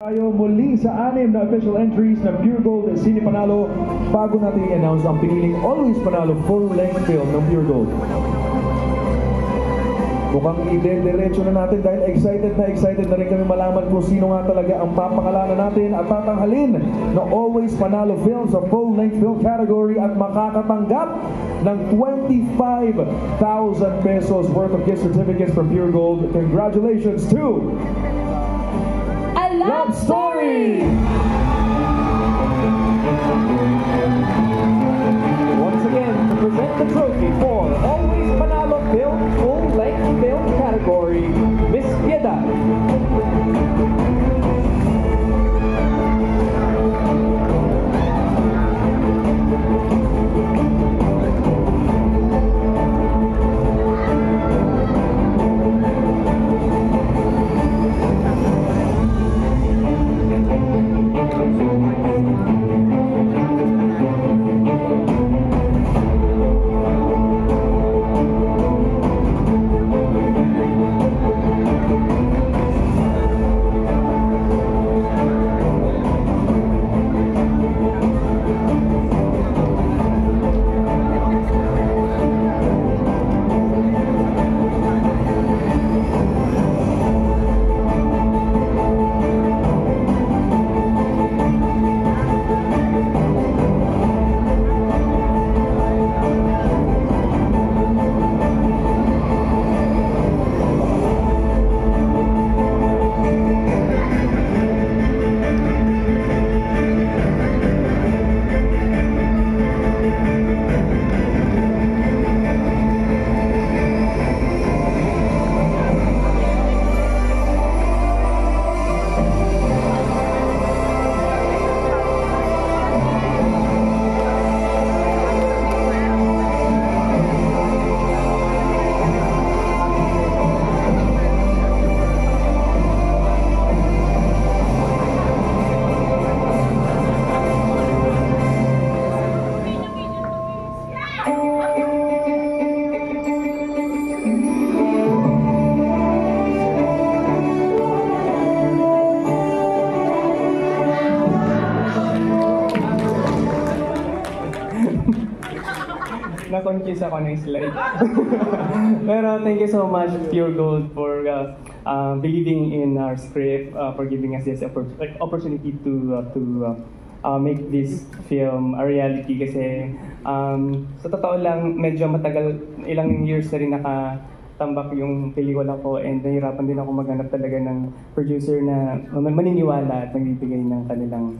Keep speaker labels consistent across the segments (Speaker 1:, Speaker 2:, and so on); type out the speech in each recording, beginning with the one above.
Speaker 1: Tayo muli sa 6 na official entries ng Pure Gold Sine Panalo bago natin i-announce ang piniling Always Panalo full-length film ng Pure Gold. Mukhang ide-diretso na natin dahil excited na rin kami malaman kung sino nga talaga ang papangalanan natin at tatanghalin na Always Panalo film sa full-length film category at makakatanggap ng 25,000 pesos worth of gift certificates from Pure Gold. Congratulations to Love Story! Once again, to present the trophy for Always Panalo Film Full-Length Film category, Miss Piedad.
Speaker 2: Na-confuse ako ng slide. Pero thank you so much, Pure Gold, for believing in our script, for giving us this opportunity to make this film a reality. Kasi sa totoo lang, medyo matagal, ilang years na rin nakatambak yung pelikula ko, and nahirapan din ako maghanap talaga ng producer na maniniwala at magbibigay ng kanilang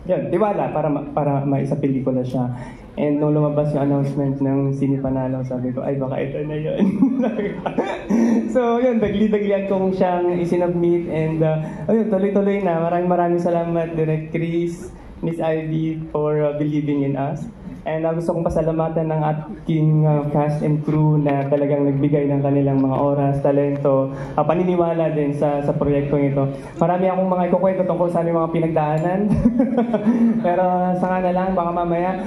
Speaker 2: tiwala para maisa pelikula siya. And nung lumabas yung announcement ng Sine Panalo, sabi ko, ay baka ito na yun. So yun, dagli-daglian kong siyang isinubmit, and ayun, tuloy-tuloy na. Maraming salamat, Direk Chris, Miss Ivy, for believing in us. And gusto kong pasalamatan ng ating cast and crew na talagang nagbigay ng kanilang mga oras, talento, paniniwala din sa proyektong ito. Marami akong mga ikukwento tungkol sa aming mga pinagdaanan. Pero sa nga na lang, baka mamaya.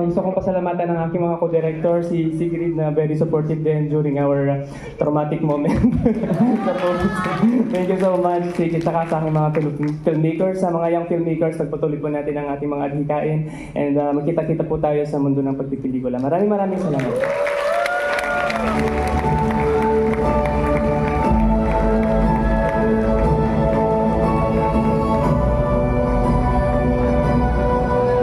Speaker 2: Gusto kong pasalamatan ng aking mga co-director, si Sigrid, na very supportive din during our traumatic moment. Thank you so much, Sigrid. Saka sa aking mga filmmakers, sa mga young filmmakers, pagpatuloy po natin ang ating mga adhikain. And magkita-kita po tayo sa mundo ng pagpipelikula. Maraming salamat.